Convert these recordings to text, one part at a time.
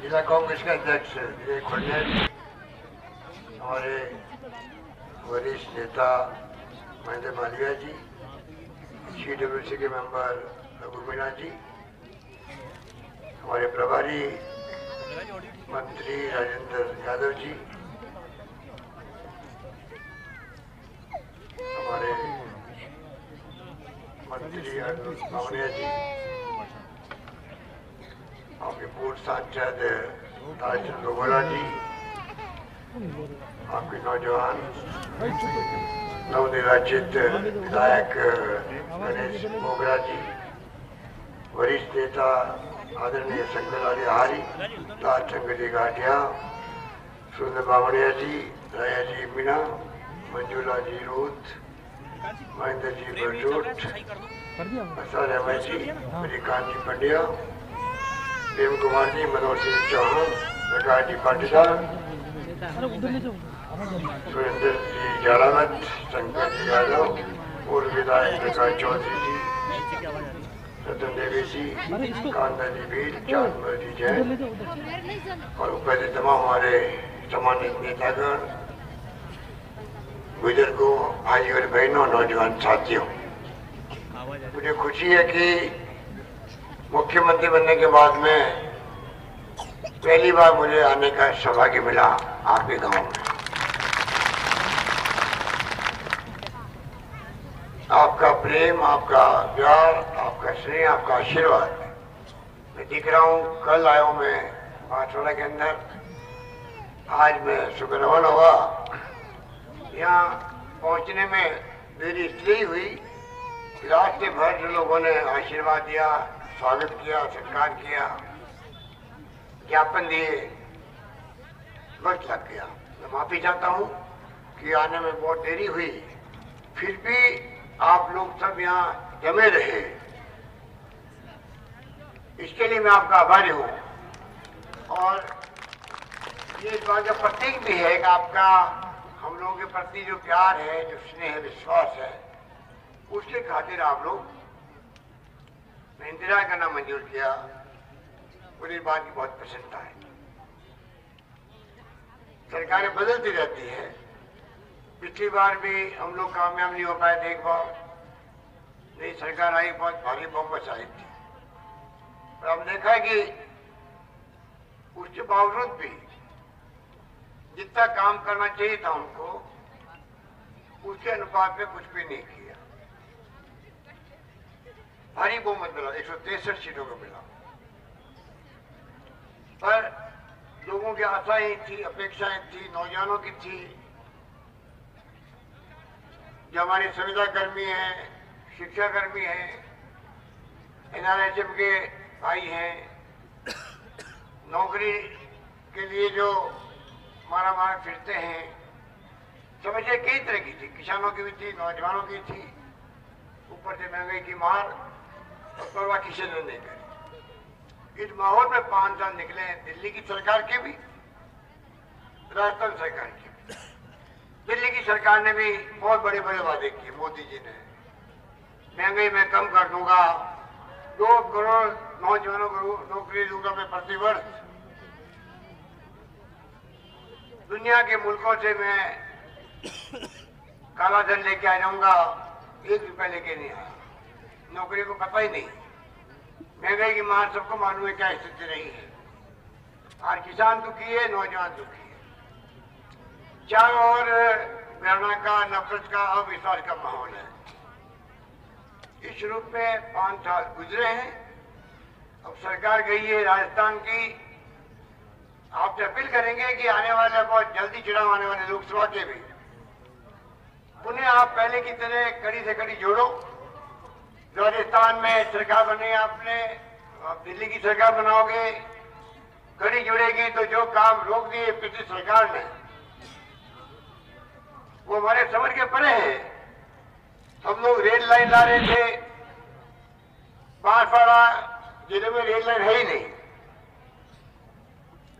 जिला कांग्रेस के अध्यक्ष विजय खड़िया जी, हमारे वरिष्ठ नेता महेंद्र मालवीय जी, CWC के मेंबर रघु मीणा जी, हमारे प्रभारी मंत्री राजेंद्र यादव जी, हमारे मंत्री अनुज बावड़िया जी, आपके पूर्व सांसद ताजचंद गोगोला जी, आपके नौजवान नवनिर्वाचित विधायक गणेश मोगरा जी, वरिष्ठ नेता आदरणीय शंकरलाल आहारी, लाल शंकर जी गाटिया, सुंदर बावड़िया जी, राया जी मीणा, मंजूला जी रूत, महेंद्र जी बरजोट, असर अहमद जी, मणिकांत जी पंड्या, प्रेम कुमार जी, मनोज सिंह चौहान, प्रकाश जी पाटीदार, सुरेंद्र जी जालावत, शंकर जी यादव, पूर्व विधायक प्रकाश चौधरी जी, रतन देवी जी, कांदा जी भील, चांदमल जी जैन और उपस्थित तमाम हमारे सम्मानित नेतागण, बुजुर्गों, भाई और बहनों, नौजवान साथियों, मुझे खुशी है कि मुख्यमंत्री बनने के बाद में पहली बार मुझे आने का सौभाग्य मिला आपके गांव में। आपका प्रेम, आपका प्यार, आपका स्नेह, आपका आशीर्वाद मैं दिख रहा हूँ। कल आया हूँ मैं बांसवाड़ा के अंदर, आज मैं सुबह रवाना हुआ। यहाँ पहुँचने में देरी इसलिए हुई कि रास्ते भर जो लोगों ने आशीर्वाद दिया, स्वागत किया, सत्कार किया, ज्ञापन दिए, वक्त लग गया। मैं माफी चाहता हूँ कि आने में बहुत देरी हुई, फिर भी आप लोग सब यहाँ जमे रहे, इसके लिए मैं आपका आभारी हूँ। और ये इस बात का प्रतीक भी है कि आपका हम लोगों के प्रति जो प्यार है, जो स्नेह है, विश्वास है, उसके खातिर आप लोग ने इंतजार करना मंजूर किया। मुझे बात की बहुत प्रसन्नता है। सरकारें बदलती रहती है, पिछली बार भी हम लोग कामयाब नहीं हो पाए थे। एक बार नई सरकार आई, बहुत भारी बहुमत आई थी, पर हमने देखा कि उसके बावजूद भी जितना काम करना चाहिए था उनको, उसके अनुपात में कुछ भी नहीं किया। भारी बहुमत मिला, 163 सीटों को मिला, पर लोगों की आशाएं थी, अपेक्षाएं थी, नौजवानों की थी, जो हमारे संविदा कर्मी हैं, शिक्षा कर्मी हैं, NRHM के भाई हैं, नौकरी के लिए जो मारा फिरते हैं, समस्या कई तरह की थी, किसानों की भी थी, नौजवानों की थी, ऊपर से महंगाई की मार, और परवाह किसी ने नहीं करी। इस माहौल में 5 साल निकले हैं, दिल्ली की सरकार के भी, राजस्थान सरकार के भी। दिल्ली की सरकार ने भी बहुत बड़े बड़े वादे किए। मोदी जी ने महंगाई में कम कर दूंगा, 2 करोड़ नौजवानों को नौकरी दूंगा मैं प्रतिवर्ष, दुनिया के मुल्कों से मैं काला धन लेके आ जाऊंगा, 1 रुपया लेके नहीं आया। नौकरी को पता ही नहीं, महंगाई की मार सबको मालूम है क्या स्थिति रही है। और किसान दुखी है, नौजवान दुखी है, चारों ओर घृणा का, नफरत का, अविश्वास का माहौल है। इस रूप में 5 साल गुजरे हैं। अब सरकार गई है राजस्थान की। आपसे अपील करेंगे कि आने वाले, बहुत जल्दी चुनाव आने वाले लोकसभा के भी, उन्हें आप पहले की तरह कड़ी से कड़ी जोड़ो। राजस्थान में सरकार बनी आपने, आप दिल्ली की सरकार बनाओगे, कड़ी जुड़ेगी तो जो काम रोक दिए पिछली सरकार ने, वो हमारे समझ के परे है। हम लोग रेल लाइन ला रहे थे, बांसवाड़ा जिले में रेल लाइन है ही नहीं।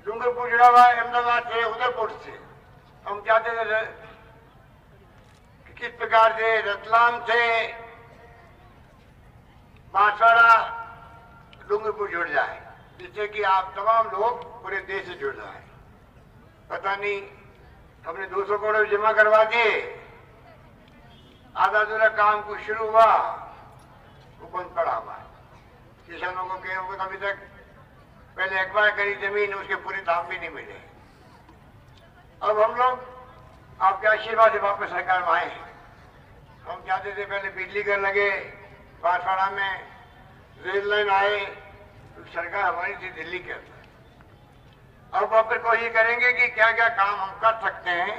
डूंगरपुर जुड़ा हुआ अहमदाबाद से, उदयपुर से। हम चाहते थे कि किस प्रकार से रतलाम से बांसवाड़ा डूंगरपुर जुड़ जाए, जिससे कि आप तमाम लोग पूरे देश से जुड़ रहे हैं। पता नहीं हमने 200 करोड़ जमा करवा दिए, आधा अधूरा काम कुछ शुरू हुआ वो बंद पड़ा हुआ है। किसानों को गेहूं को अभी तक पहले एक्वायर करी जमीन उसके पूरे दाम भी नहीं मिले। अब हम लोग आपके आशीर्वाद से वापस सरकार में आए हैं। हम चाहते थे पहले बिजली घर लगे, बांसवाड़ा में रेल लाइन आए, तो सरकार हमारी थी दिल्ली के अंदर। अब वापस कोशिश करेंगे कि क्या क्या काम हम कर सकते हैं,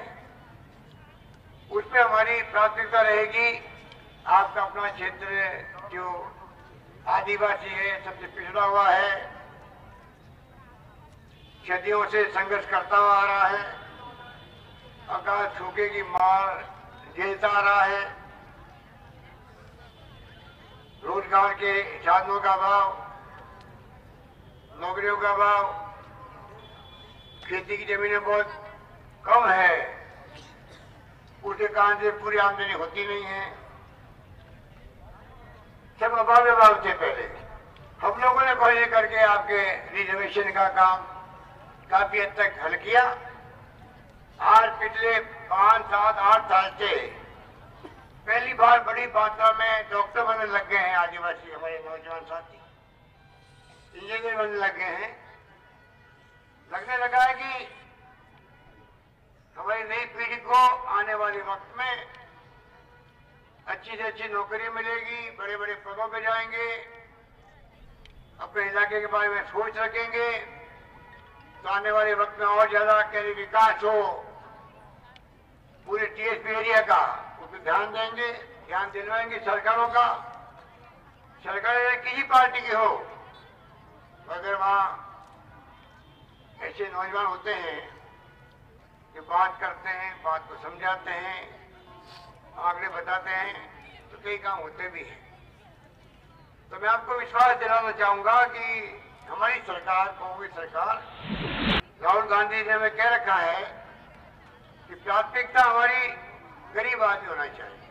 उसमें हमारी प्राथमिकता रहेगी। आपका अपना क्षेत्र जो आदिवासी है, सबसे पिछड़ा हुआ है, सदियों से संघर्ष करता हुआ आ रहा है, अकाल सूखे की मार झेलता आ रहा है, रोजगार के साधनों का अभाव, नौकरियों का अभाव, खेती की जमीनें बहुत कम है, उसके कारण से पूरी आमदनी होती नहीं है। सब अभाव थे पहले। हम लोगों ने कोशिश करके आपके रिजर्वेशन का काम काफी हद तक हल किया। आज पिछले 5, 7, 8 साल से पहली बार बड़ी मात्रा में डॉक्टर बनने लग गए हैं आदिवासी हमारे नौजवान साथी, इंजीनियर बनने लग गए हैं। लगने लगा है कि हमारी नई पीढ़ी को आने वाले वक्त में अच्छी से अच्छी नौकरी मिलेगी, बड़े बड़े पदों पे जाएंगे, अपने इलाके के बारे में सोच रखेंगे, तो आने वाले वक्त में और ज्यादा कैसे विकास हो पूरे टीएसपी एरिया का, उस पर ध्यान देंगे, ध्यान दिलवाएंगे सरकारों का। सरकार किसी पार्टी की हो, अगर वहां ऐसे नौजवान होते हैं कि बात करते हैं, बात को समझाते हैं, आंकड़े बताते हैं, तो कई काम होते भी हैं। तो मैं आपको विश्वास दिलाना चाहूंगा कि हमारी सरकार, कांग्रेस सरकार, राहुल गांधी ने हमें कह रखा है कि प्राथमिकता हमारी गरीब आदमी होना चाहिए।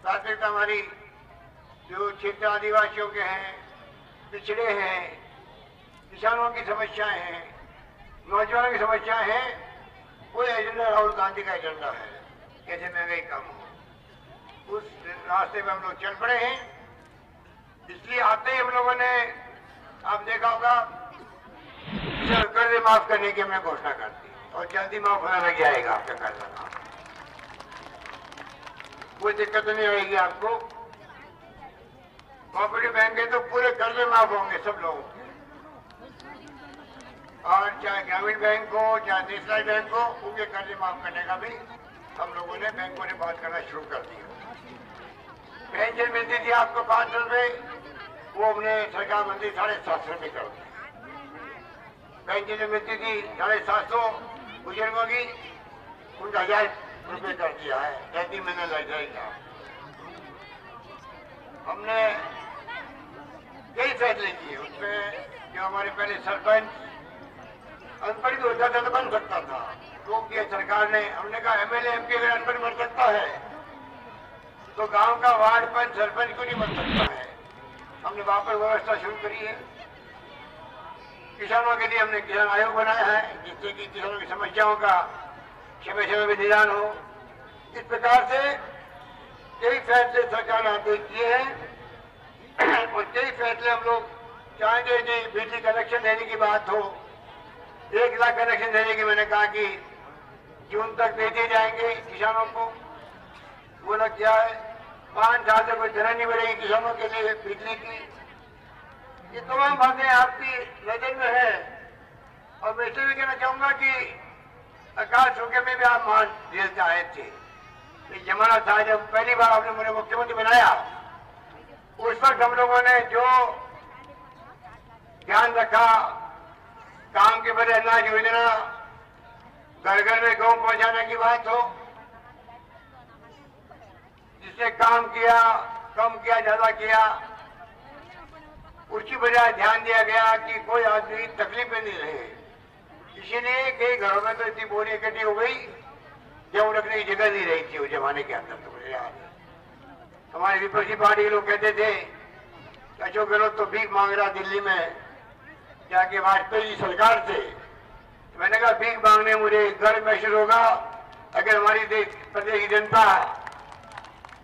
प्राथमिकता हमारी जो क्षेत्र आदिवासियों के हैं, पिछड़े हैं, किसानों की समस्याएं हैं, नौजवानों की समस्याएं हैं, वो एजेंडा राहुल गांधी का एजेंडा है, कैसे महंगाई कम हो। उस रास्ते में हम लोग चल पड़े हैं। इसलिए आते ही हम लोगों ने, आप देखा होगा, कर्ज माफ करने की हमने घोषणा कर दी और जल्दी माफ होने लग जाएगा आपका कर्ज। कोई दिक्कत नहीं आएगी आपको। कोऑपरेटिव बैंक के तो पूरे कर्ज माफ होंगे सब लोगों के, और चाहे ग्रामीण बैंक हो चाहे नेशनल बैंक हो, उनके कर्ज माफ करने का भी हम लोगों ने, बैंकों ने बात करना शुरू कर दिया। पेंशन मिलती थी आपको 500 रुपए, वो हमने सरकार मंत्री 750 रुपए कर दी। पेंशन मिलती थी 750 बुजुर्गों की, उनका 1000 रुपए कर दिया है, 3 महीने लग जाएगा। हमने कई फैसले किए, उसमें जो हमारे पहले सरपंच अनपढ़ भी होता था तो बन सकता था, रोक दिया सरकार ने। हमने कहा एमएलए एमपी अगर अनपढ़ बन सकता है तो गांव का वार्ड पंच सरपंच क्यों नहीं बन सकता है। हमने वहां पर व्यवस्था शुरू करी है। किसानों के लिए हमने किसान आयोग बनाया है, जिससे कि किसानों की समस्याओं का समय समय में निदान हो। इस प्रकार से कई फैसले सरकार ने आदेश किए हैं और कई फैसले हम लोग चाहेंगे कि बिजली कनेक्शन देने की बात हो, 1 लाख कनेक्शन देने की मैंने कहा कि जून तक देते जाएंगे किसानों को। बोला क्या है, 5 साल से कोई दर नहीं बढ़ेगी किसानों के लिए बिजली की। ये तमाम बातें आपकी नजर में है। और मैं इसलिए भी कहना चाहूंगा कि अकाल सूखे में भी आप मान झेलते आए थे। एक जमाना था जब पहली बार आपने मुझे मुख्यमंत्री बनाया, उस वक्त हम लोगों ने जो ध्यान रखा, काम के बड़े अनाज योजना, घर घर में गेहूं पहुंचाने की बात हो, जिसने काम किया, कम किया, ज्यादा किया, उसकी बजाय ध्यान दिया गया कि कोई आदमी तकलीफ में नहीं रहे। इसीलिए कई घरों में तो इतनी बोरी इकट्ठी हो गई जब रखने की जगह नहीं रही थी उस जमाने के अंदर। तो मुझे याद है हमारी विपक्षी पार्टी के लोग कहते थे कि अशोक गहलोत तो भीख मांग रहा दिल्ली में, जाके वाजपेयी जी सरकार से, मैंने कहा भीख मांगने मुझे गर्व महसूस होगा। अगर हमारी प्रदेश की जनता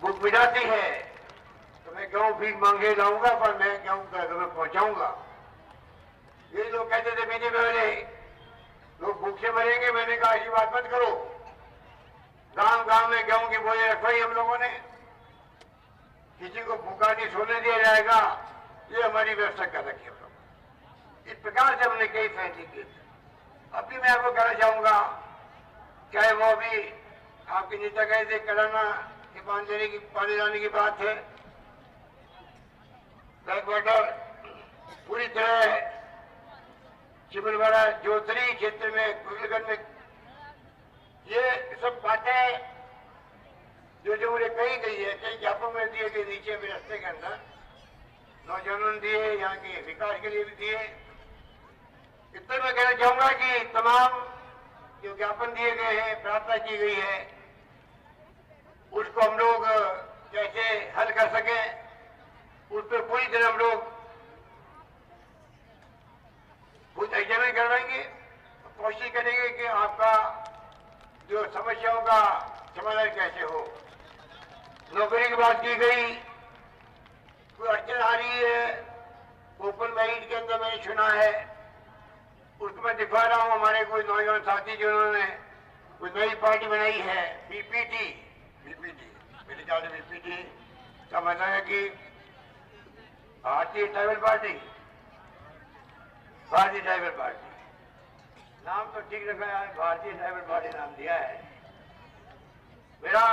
भूख मिटाती है तो मैं गेहूं भीख मांगे लाऊंगा, पर मैं गेहूं घर में पहुंचाऊंगा। ये लोग कहते थे बीजेपी वाले लोग भूख से मरेंगे, मैंने कहा ऐसी बात मत करो। गांव गांव में गेहूं की बोझे रखवाई हम लोगों ने, किसी को भूखा नहीं सोने दिया जाएगा, ये हमारी व्यवस्था कर रखी है हम लोग। इस प्रकार से हमने कई फैसले किए। अभी मैं आपको कहना चाहूंगा, चाहे वो अभी आपके नेता कहे थे कराना के पानी लाने की बात है, बैक वाटर पूरी तरह चिमलवाड़ा जोतरी क्षेत्र में कुशलगंज में, ये सब बातें जो मुझे कही गई है, कई ज्ञापन में दिए गए नीचे में रास्ते के अंदर, नौजवानों ने दिए, यहाँ के विकास के लिए भी दिए। इतना मैं कहना चाहूंगा कि तमाम जो ज्ञापन दिए गए हैं, प्रार्थना की गई है, उसको हम लोग कैसे हल कर सकें, उस पर पूरी तरह हम लोग खुद एग्जामिन करवाएंगे, कोशिश करेंगे कि आपका जो समस्याओं का समाधान कैसे हो। नौकरी की बात की गई, कोई अड़चन आ रही है ओपन मैरिट के अंदर, मैंने सुना है, उसको मैं दिखा रहा हूं। हमारे कोई नौजवान साथी जिन्होंने कोई नई पार्टी बनाई है, बीपीटी मेरे ख्याल से बीपीटी का मतलब है कि भारतीय ट्राइबल पार्टी, नाम तो ठीक रखा है, भारतीय ट्राइबल पार्टी नाम दिया है। मेरा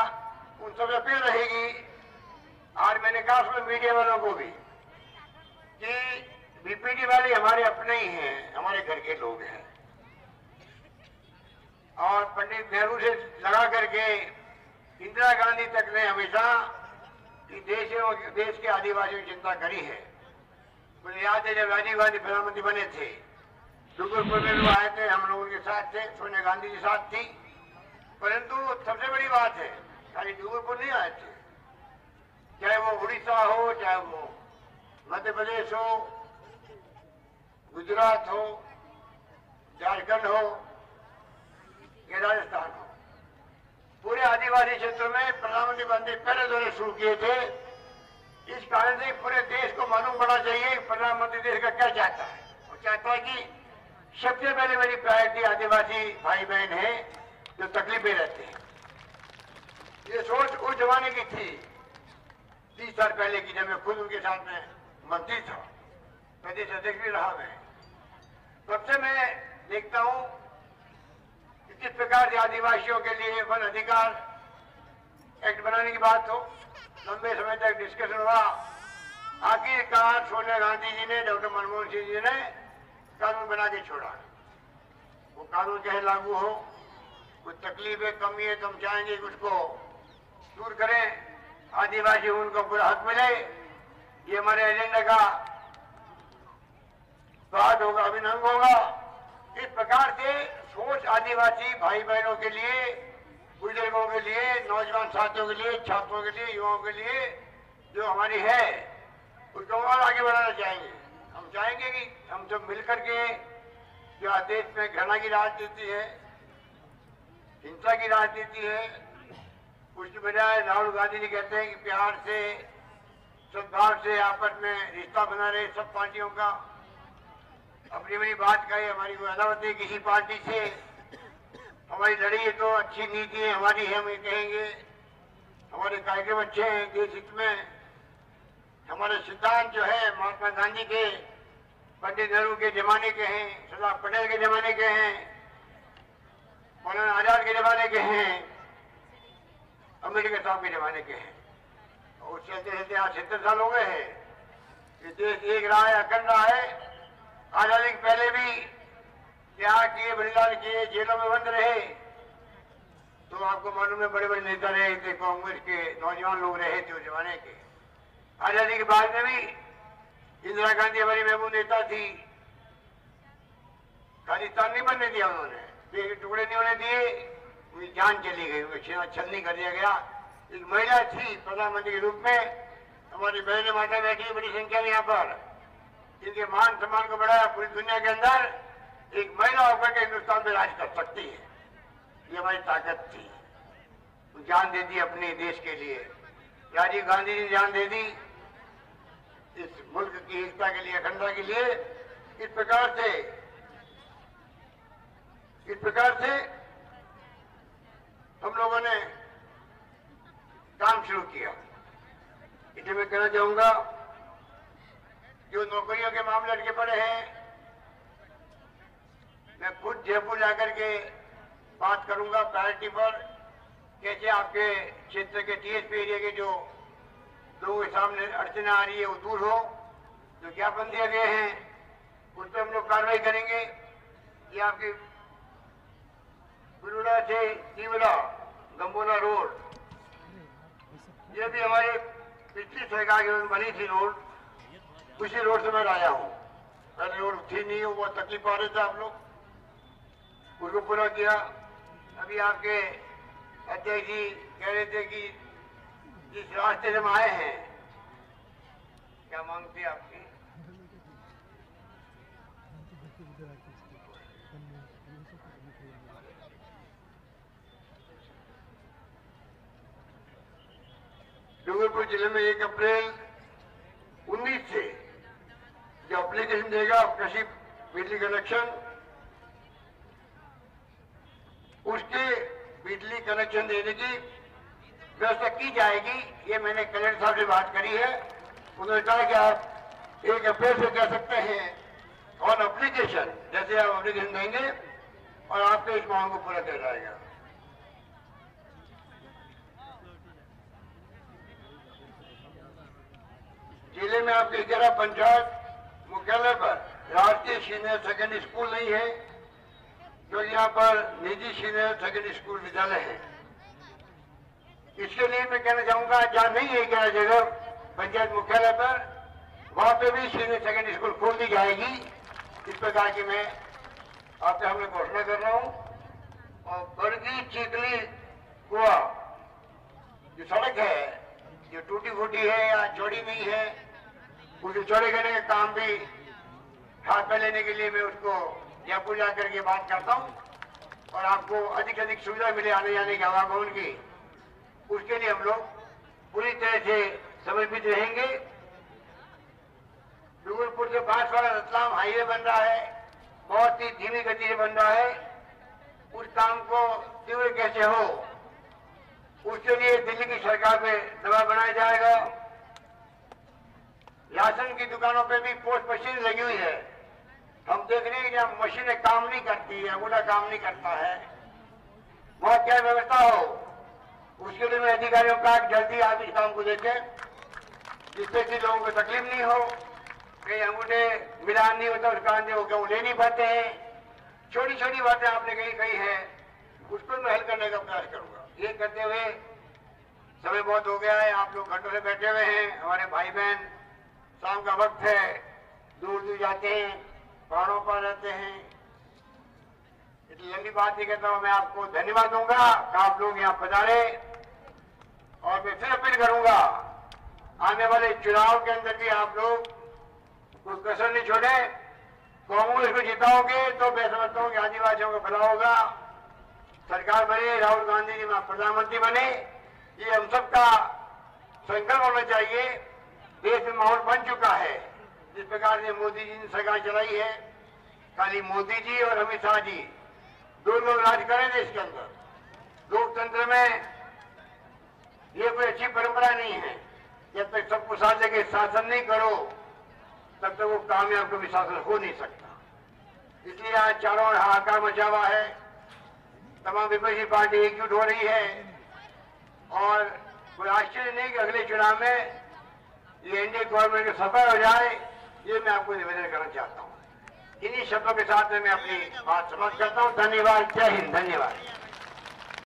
उन सब अपील रहेगी, आज मैंने कहा उसमें मीडिया वालों को भी, कि बीपीटी वाले हमारे अपने ही हैं, हमारे घर के लोग हैं, और पंडित नेहरू से लगा करके इंदिरा गांधी तक ने हमेशा देश के आदिवासियों की चिंता करी है। मुझे याद है जब राजीव गांधी प्रधानमंत्री बने थे, डूंगरपुर में लोग आए थे, हम लोगों के साथ थे, सोनिया गांधी जी साथ थी, परंतु सबसे बड़ी बात है खाली डूंगरपुर नहीं आए थे, चाहे वो उड़ीसा हो, चाहे वो मध्य प्रदेश हो, गुजरात हो, झारखंड हो या राजस्थान हो, पूरे आदिवासी क्षेत्रों में प्रधानमंत्री बंदे पहले दौरे शुरू किए थे। इस कारण से पूरे देश को मालूम पड़ना चाहिए कि प्रधानमंत्री देश का क्या चाहता है। वो चाहता है कि सबसे पहले मेरी प्रायोरिटी आदिवासी भाई बहन है जो तकलीफें रहते हैं। ये सोच उस जमाने की थी 30 साल पहले की, जब मैं खुद उनके साथ में मंत्री था, प्रदेश अध्यक्ष भी रहा मैं। तब से मैं देखता हूं कि किस प्रकार से आदिवासियों के लिए वन अधिकार एक्ट बनाने की बात हो, लंबे समय तक डिस्कशन हुआ, आखिरकार सोनिया गांधी जी ने, डॉक्टर मनमोहन सिंह जी ने कानून बना के छोड़ा। वो कानून चाहे लागू हो, कुछ तकलीफें कमी है तो हम चाहेंगे कि उसको दूर करें, आदिवासी उनको पूरा हक मिले। ये हमारे एजेंडा का बात होगा, अभिन्न अंग होगा। इस प्रकार से सोच आदिवासी भाई बहनों के लिए, बुजुर्गों के लिए, नौजवान साथियों के लिए, छात्रों के लिए, युवाओं के लिए जो हमारी है, उसको और आगे बढ़ाना चाहेंगे। हम चाहेंगे कि हम सब मिलकर के, जो देश में घृणा की राजनीति है, हिंसा की राजनीति है, उसकी बजाय राहुल गांधी जी कहते हैं कि प्यार से, सद्भाव से आपस में रिश्ता बना रहे सब पार्टियों का। अपनी बड़ी बात कही, हमारी कोई अदावत है किसी पार्टी से, हमारी लड़ी है तो अच्छी नीति है हमारी है, हम ये कहेंगे। हमारे कार्यक्रम अच्छे हैं देश हित में, हमारे सिद्धांत जो है महात्मा गांधी के, पंडित नेहरू के जमाने के हैं, सरदार पटेल के जमाने के हैं, मौलाना आजाद के जमाने के हैं, अमेरिका साहब के जमाने के हैं। और चलते चलते आज 70 साल हो गए हैं। ये देश एक रहा है, अखंड रहा है। आजादी के पहले भी त्याग किए, बलिदान किए, जेलों में बंद रहे, तो आपको मालूम है बड़े बड़े नेता रहे थे, कांग्रेस के नौजवान लोग रहे थे उस जमाने के। आजादी के बाद में भी इंदिरा गांधी हमारी महबूब नेता थी, खालिस्तान नहीं बनने दिया उन्होंने, देश के टुकड़े नहीं होने दिए, उनकी जान चली गई, उनका छीना छल नहीं कर दिया गया। एक महिला थी प्रधानमंत्री के रूप में, हमारी बहनें माता बैठी बड़ी संख्या में यहाँ पर, जिनके मान सम्मान को बढ़ाया पूरी दुनिया के अंदर, एक महिला होकर के हिंदुस्तान में राज कर सकती है। ये हमारी ताकत थी। जान दे दी अपने देश के लिए। राजीव गांधी ने जान दे दी इस मुल्क की एकता के लिए, अखंडता के लिए। इस प्रकार से हम लोगों ने काम शुरू किया। इसलिए मैं कहना चाहूंगा, जो नौकरियों के मामले अटके पड़े हैं, मैं खुद जयपुर जाकर के बात करूंगा प्रायोरिटी पर, कैसे आपके क्षेत्र के टीएसपी एरिया के जो लोगों के सामने अड़चने आ रही है वो दूर हो। जो ज्ञापन दिए गए हैं उस पर हम लोग कार्रवाई करेंगे। ये आपकी बुरुड़ा से तीवड़ा गंबोला रोड, ये भी हमारे पिछली सरकार के बनी थी रोड, उसी रोड से मैं आया हूँ। पहले रोड थी नहीं, वो बहुत तकलीफ आ रहे थे आप लोग, उसको पूरा किया। अभी आपके अध्यक्ष जी कह रहे थे कि जिस रास्ते से हम आए हैं, क्या मांग थी आपकी? डूंगरपुर जिले में 1 अप्रैल 19 से जो एप्लीकेशन देगा कृषि बिजली कनेक्शन, उसके बिजली कनेक्शन देने की व्यवस्था की जाएगी। ये मैंने कलेक्टर साहब से बात करी है। उन्होंने कहा कि आप 1 अप्रैल से कह सकते हैं ऑन एप्लीकेशन, जैसे आप एप्लीकेशन देंगे और आपके इस मांग को पूरा किया जाएगा। जिले में आपके 11 पंचायत मुख्यालय पर राष्ट्रीय सीनियर सेकेंडरी स्कूल नहीं है, जो यहाँ पर निजी सीनियर सेकेंडरी स्कूल विद्यालय है। इसके लिए मैं कहना चाहूंगा, जहाँ नहीं है 11 जगह पंचायत मुख्यालय पर, वहां पे भी सीनियर सेकेंडरी स्कूल खोल दी जाएगी। इस प्रकार की मैं आपके सामने घोषणा कर रहा हूँ। और बड़गी चिकली कुआ जो सड़क है, जो टूटी फूटी है या चौड़ी नहीं है, उसको चौड़े करने का काम भी हाथ में लेने के लिए मैं उसको जयपुर जाकर के बात करता हूँ और आपको अधिक से अधिक सुविधा मिले आने जाने की आवागमन की। उसके लिए हम लोग पूरी तरह से समर्पित रहेंगे। डूंगरपुर से बांसवाड़ा रतलाम हाईवे बन रहा है, बहुत ही धीमी गति से बन रहा है। उस काम को तीव्र कैसे हो, उसके लिए दिल्ली की सरकार पे दबाव बनाया जाएगा। राशन की दुकानों पे भी पोस्ट मशीन लगी हुई है। हम देख रहे हैं कि जब मशीनें काम नहीं करती है, अंगूठा काम नहीं करता है, वहां क्या व्यवस्था हो, उसके लिए मैं अधिकारियों का जल्दी आप इस काम को देखें, जिससे कि लोगों को तकलीफ नहीं हो। कहीं अंगूठे मिलान नहीं होता, उसका वो ले नहीं पाते हैं। छोटी छोटी बातें आपने कही है, उसको मैं हल करने का प्रयास करूंगा। ये करते हुए समय बहुत हो गया है, आप लोग घंटों से बैठे हुए हैं। हमारे भाई बहन, शाम का वक्त है, दूर दूर जाते हैं, पहाड़ों पर रहते हैं। इतनी लंबी बात नहीं कहता हूं, मैं आपको धन्यवाद दूंगा कि आप लोग यहाँ पधारे। और मैं फिर अपील करूंगा, आने वाले चुनाव के अंदर भी आप लोग कोई कसर नहीं छोड़े। कांग्रेस को जिताओगे तो मैं समझता हूँ कि आदिवासियों का भला होगा। सरकार बने, राहुल गांधी जी प्रधानमंत्री बने, ये हम सबका संकल्प होना चाहिए। देश में माहौल बन चुका है। जिस प्रकार से मोदी जी ने सरकार चलाई है, खाली मोदी जी और अमित शाह जी दो लोग राज करें देश के अंदर। लोकतंत्र में ये कोई अच्छी परंपरा नहीं है। जब तक सबको साथ लेके शासन नहीं करो, तब तक वो कामयाब कभी शासन हो नहीं सकता। इसलिए आज चारों ओर हाहाकार मचा हुआ है। तमाम विपक्षी पार्टी एकजुट हो रही है और कोई आश्चर्य नहीं कि अगले चुनाव में ये एनडीए गवर्नमेंट सफल हो जाए। ये मैं आपको निवेदन करना चाहता हूँ। इन्हीं शब्दों के साथ में मैं अपनी बात समाप्त करता हूँ। धन्यवाद। जय हिंद। धन्यवाद।